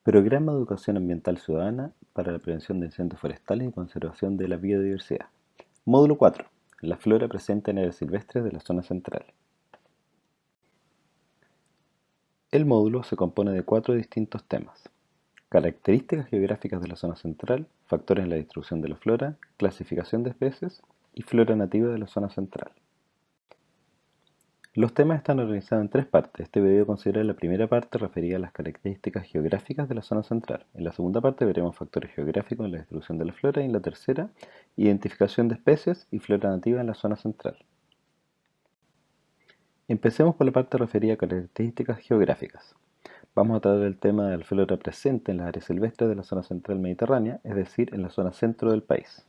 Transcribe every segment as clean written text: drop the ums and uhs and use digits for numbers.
Programa de Educación Ambiental Ciudadana para la prevención de incendios forestales y conservación de la biodiversidad. Módulo 4. La flora presente en áreas silvestres de la zona central. El módulo se compone de 4 distintos temas: características geográficas de la zona central, factores en la distribución de la flora, clasificación de especies y flora nativa de la zona central. Los temas están organizados en 3 partes. Este video considera la primera parte referida a las características geográficas de la zona central. En la segunda parte veremos factores geográficos en la distribución de la flora y en la tercera, identificación de especies y flora nativa en la zona central. Empecemos por la parte referida a características geográficas. Vamos a tratar el tema de la flora presente en las áreas silvestres de la zona central mediterránea, es decir, en la zona centro del país.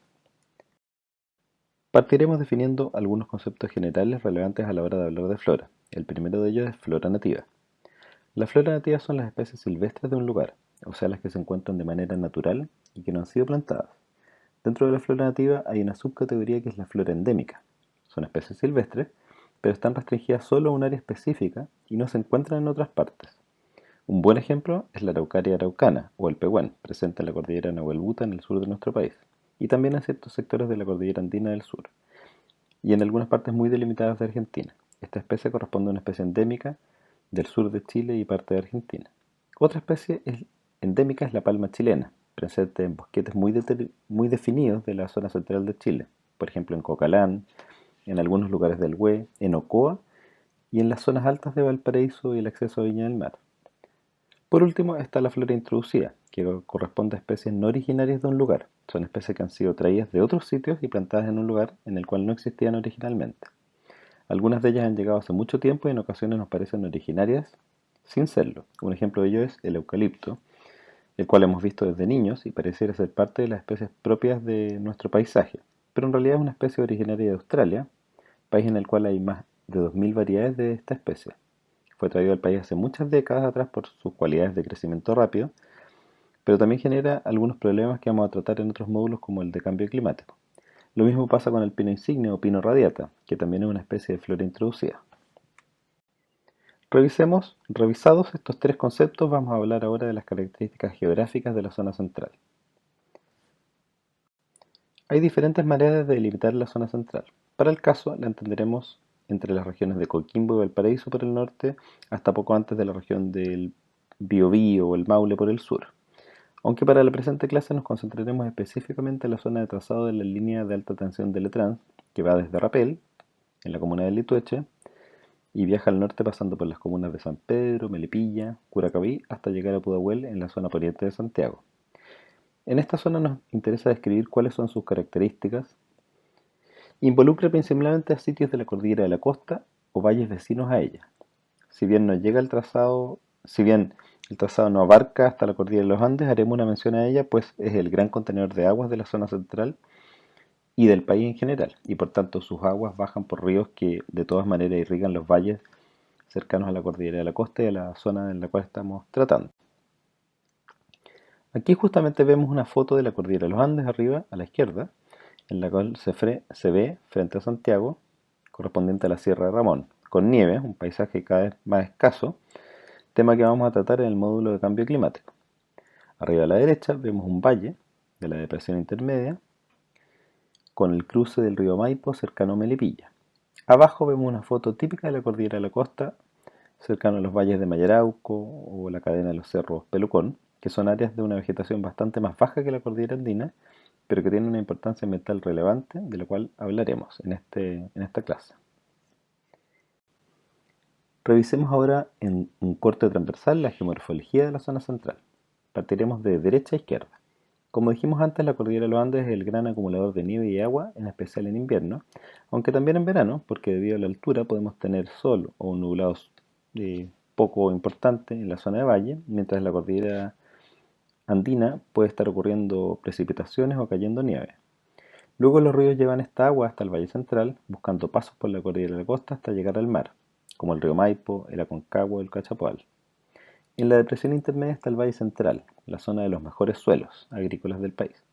Partiremos definiendo algunos conceptos generales relevantes a la hora de hablar de flora. El primero de ellos es flora nativa. Las flora nativas son las especies silvestres de un lugar, o sea, las que se encuentran de manera natural y que no han sido plantadas. Dentro de la flora nativa hay una subcategoría que es la flora endémica. Son especies silvestres, pero están restringidas solo a un área específica y no se encuentran en otras partes. Un buen ejemplo es la araucaria araucana o el pehuen, presente en la cordillera Nahuelbuta en el sur de nuestro país, y también en ciertos sectores de la cordillera andina del sur, y en algunas partes muy delimitadas de Argentina. Esta especie corresponde a una especie endémica del sur de Chile y parte de Argentina. Otra especie endémica es la palma chilena, presente en bosquetes muy definidos de la zona central de Chile, por ejemplo en Cocalán, en algunos lugares del Hue, en Ocoa y en las zonas altas de Valparaíso y el acceso a Viña del Mar. Por último está la flora introducida, que corresponde a especies no originarias de un lugar. Son especies que han sido traídas de otros sitios y plantadas en un lugar en el cual no existían originalmente. Algunas de ellas han llegado hace mucho tiempo y en ocasiones nos parecen originarias sin serlo. Un ejemplo de ello es el eucalipto, el cual hemos visto desde niños y pareciera ser parte de las especies propias de nuestro paisaje, pero en realidad es una especie originaria de Australia, país en el cual hay más de 2000 variedades de esta especie. Fue traído al país hace muchas décadas atrás por sus cualidades de crecimiento rápido, pero también genera algunos problemas que vamos a tratar en otros módulos como el de cambio climático. Lo mismo pasa con el pino insigne o pino radiata, que también es una especie de flora introducida. Revisados estos 3 conceptos, vamos a hablar ahora de las características geográficas de la zona central. Hay diferentes maneras de delimitar la zona central. Para el caso, la entenderemos entre las regiones de Coquimbo y Valparaíso por el norte, hasta poco antes de la región del Biobío o el Maule por el sur. Aunque para la presente clase nos concentraremos específicamente en la zona de trazado de la línea de alta tensión de Letrans, que va desde Rapel, en la comuna de Litueche, y viaja al norte pasando por las comunas de San Pedro, Melipilla, Curacaví, hasta llegar a Pudahuel en la zona poniente de Santiago. En esta zona nos interesa describir cuáles son sus características. Involucra principalmente a sitios de la cordillera de la costa o valles vecinos a ella. Si bien el trazado no abarca hasta la cordillera de los Andes, haremos una mención a ella, pues es el gran contenedor de aguas de la zona central y del país en general, y por tanto sus aguas bajan por ríos que de todas maneras irrigan los valles cercanos a la cordillera de la costa y a la zona en la cual estamos tratando. Aquí justamente vemos una foto de la cordillera de los Andes arriba a la izquierda, en la cual se ve frente a Santiago, correspondiente a la Sierra de Ramón, con nieve, un paisaje cada vez más escaso, tema que vamos a tratar en el módulo de cambio climático. Arriba a la derecha vemos un valle de la depresión intermedia, con el cruce del río Maipo cercano a Melipilla. Abajo vemos una foto típica de la cordillera de la costa, cercano a los valles de Mayarauco o la cadena de los cerros Pelucón, que son áreas de una vegetación bastante más baja que la cordillera andina, pero que tienen una importancia ambiental relevante, de la cual hablaremos en esta clase. Revisemos ahora en un corte transversal la geomorfología de la zona central. Partiremos de derecha a izquierda. Como dijimos antes, la cordillera de los Andes es el gran acumulador de nieve y agua, en especial en invierno, aunque también en verano, porque debido a la altura podemos tener sol o un nublado poco importante en la zona de valle, mientras en la cordillera andina puede estar ocurriendo precipitaciones o cayendo nieve. Luego los ríos llevan esta agua hasta el valle central, buscando pasos por la cordillera de la costa hasta llegar al mar, como el río Maipo, el Aconcagua o el Cachapoal. En la depresión intermedia está el valle central, la zona de los mejores suelos agrícolas del país.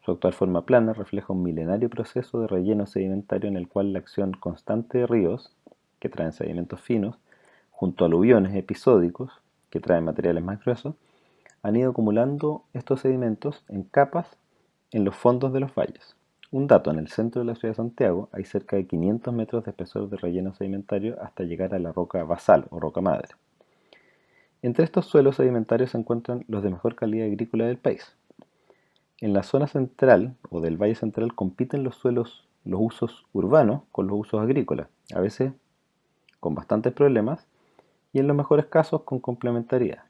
Su actual forma plana refleja un milenario proceso de relleno sedimentario en el cual la acción constante de ríos, que traen sedimentos finos, junto a aluviones episódicos, que traen materiales más gruesos, han ido acumulando estos sedimentos en capas en los fondos de los valles. Un dato, en el centro de la ciudad de Santiago hay cerca de 500 metros de espesor de relleno sedimentario hasta llegar a la roca basal o roca madre. Entre estos suelos sedimentarios se encuentran los de mejor calidad agrícola del país. En la zona central o del valle central compiten los usos urbanos con los usos agrícolas, a veces con bastantes problemas y en los mejores casos con complementariedad.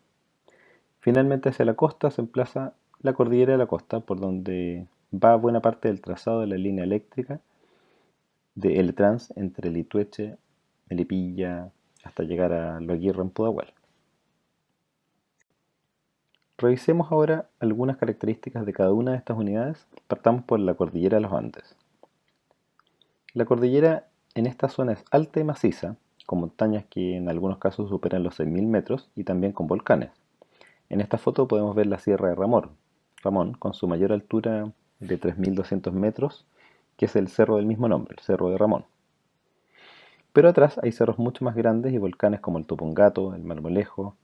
Finalmente hacia la costa se emplaza la cordillera de la costa, por donde va buena parte del trazado de la línea eléctrica de El Trans entre Litueche, Melipilla, hasta llegar a Lo Aguirre en Pudahuel. Revisemos ahora algunas características de cada una de estas unidades. Partamos por la cordillera de los Andes. La cordillera en esta zona es alta y maciza, con montañas que en algunos casos superan los 6.000 metros y también con volcanes. En esta foto podemos ver la Sierra de Ramón, con su mayor altura de 3.200 metros, que es el cerro del mismo nombre, el Cerro de Ramón. Pero atrás hay cerros mucho más grandes y volcanes como el Topongato, el Marmolejo,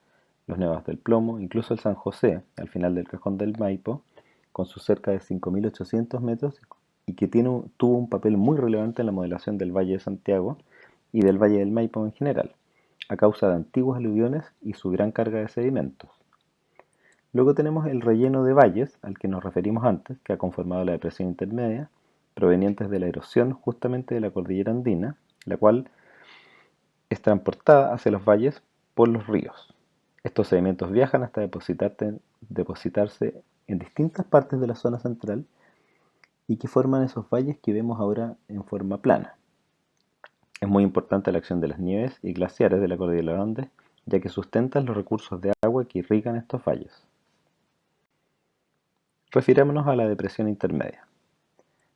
los Nevados del Plomo, incluso el San José, al final del Cajón del Maipo, con sus cerca de 5.800 metros y que tuvo un papel muy relevante en la modelación del Valle de Santiago y del Valle del Maipo en general, a causa de antiguos aluviones y su gran carga de sedimentos. Luego tenemos el relleno de valles, al que nos referimos antes, que ha conformado la depresión intermedia, provenientes de la erosión justamente de la cordillera andina, la cual es transportada hacia los valles por los ríos. Estos sedimentos viajan hasta depositarse en distintas partes de la zona central y que forman esos valles que vemos ahora en forma plana. Es muy importante la acción de las nieves y glaciares de la cordillera de los Andes, ya que sustentan los recursos de agua que irrigan estos valles. Refirámonos a la depresión intermedia.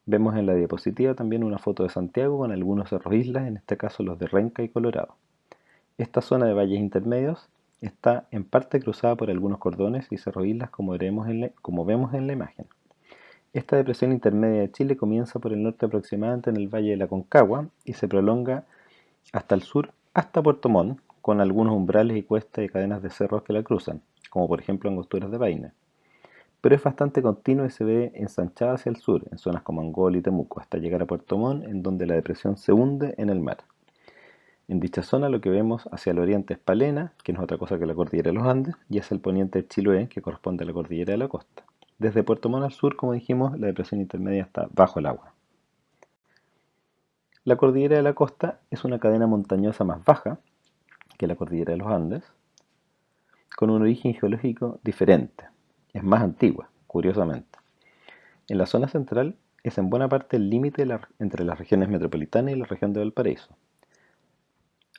Vemos en la diapositiva también una foto de Santiago con algunos cerros islas, en este caso los de Renca y Colorado. Esta zona de valles intermedios está en parte cruzada por algunos cordones y cerros islas como vemos en la imagen. Esta depresión intermedia de Chile comienza por el norte aproximadamente en el Valle de la Concagua y se prolonga hasta el sur, hasta Puerto Montt, con algunos umbrales y cuestas y cadenas de cerros que la cruzan, como por ejemplo Angosturas de Paine. Pero es bastante continua y se ve ensanchada hacia el sur, en zonas como Angol y Temuco, hasta llegar a Puerto Montt, en donde la depresión se hunde en el mar. En dicha zona lo que vemos hacia el oriente es Palena, que no es otra cosa que la cordillera de los Andes, y hacia el poniente es Chiloé, que corresponde a la cordillera de la costa. Desde Puerto Montt al sur, como dijimos, la depresión intermedia está bajo el agua. La cordillera de la costa es una cadena montañosa más baja que la cordillera de los Andes, con un origen geológico diferente. Es más antigua, curiosamente. En la zona central es en buena parte el límite entre las regiones metropolitanas y la región de Valparaíso.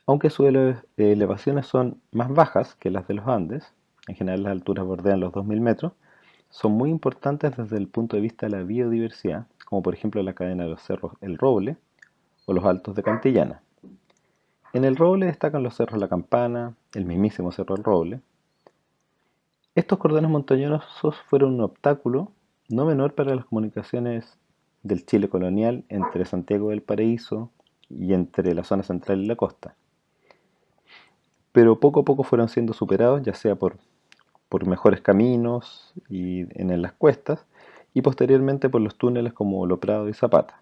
Aunque sus elevaciones son más bajas que las de los Andes, en general las alturas bordean los 2.000 metros, son muy importantes desde el punto de vista de la biodiversidad, como por ejemplo la cadena de los cerros El Roble o los Altos de Cantillana. En El Roble destacan los cerros La Campana, el mismísimo Cerro El Roble. Estos cordones montañosos fueron un obstáculo no menor para las comunicaciones del Chile colonial entre Santiago del Paraíso y entre la zona central y la costa. Pero poco a poco fueron siendo superados, ya sea por mejores caminos y en las cuestas, y posteriormente por los túneles como Loprado y Zapata.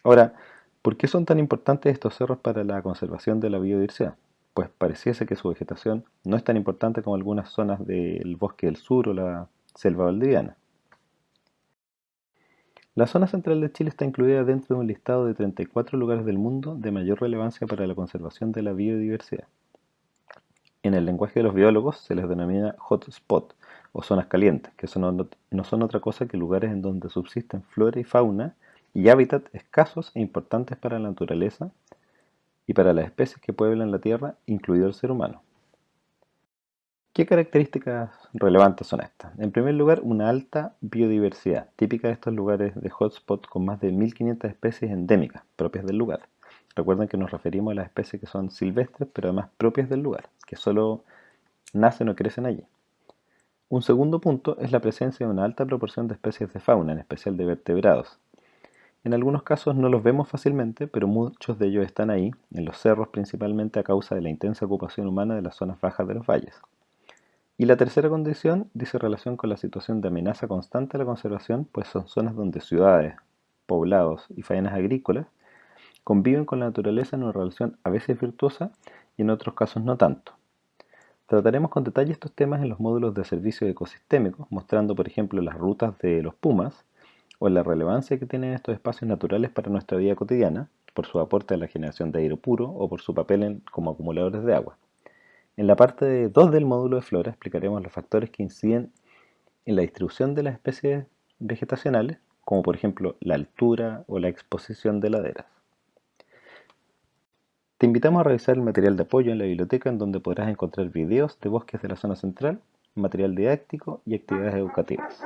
Ahora, ¿por qué son tan importantes estos cerros para la conservación de la biodiversidad? Pues pareciese que su vegetación no es tan importante como algunas zonas del bosque del sur o la selva valdiviana. La zona central de Chile está incluida dentro de un listado de 34 lugares del mundo de mayor relevancia para la conservación de la biodiversidad. En el lenguaje de los biólogos se les denomina hotspot o zonas calientes, que no son otra cosa que lugares en donde subsisten flora y fauna y hábitats escasos e importantes para la naturaleza y para las especies que pueblan la Tierra, incluido el ser humano. ¿Qué características relevantes son estas? En primer lugar, una alta biodiversidad, típica de estos lugares de hotspot con más de 1.500 especies endémicas, propias del lugar. Recuerden que nos referimos a las especies que son silvestres, pero además propias del lugar, que solo nacen o crecen allí. Un segundo punto es la presencia de una alta proporción de especies de fauna, en especial de vertebrados. En algunos casos no los vemos fácilmente, pero muchos de ellos están ahí, en los cerros principalmente a causa de la intensa ocupación humana de las zonas bajas de los valles. Y la tercera condición dice relación con la situación de amenaza constante a la conservación, pues son zonas donde ciudades, poblados y faenas agrícolas conviven con la naturaleza en una relación a veces virtuosa y en otros casos no tanto. Trataremos con detalle estos temas en los módulos de servicios ecosistémicos, mostrando por ejemplo las rutas de los pumas o la relevancia que tienen estos espacios naturales para nuestra vida cotidiana, por su aporte a la generación de aire puro o por su papel como acumuladores de agua. En la parte 2 del módulo de flora explicaremos los factores que inciden en la distribución de las especies vegetacionales, como por ejemplo la altura o la exposición de laderas. Te invitamos a revisar el material de apoyo en la biblioteca, en donde podrás encontrar videos de bosques de la zona central, material didáctico y actividades educativas.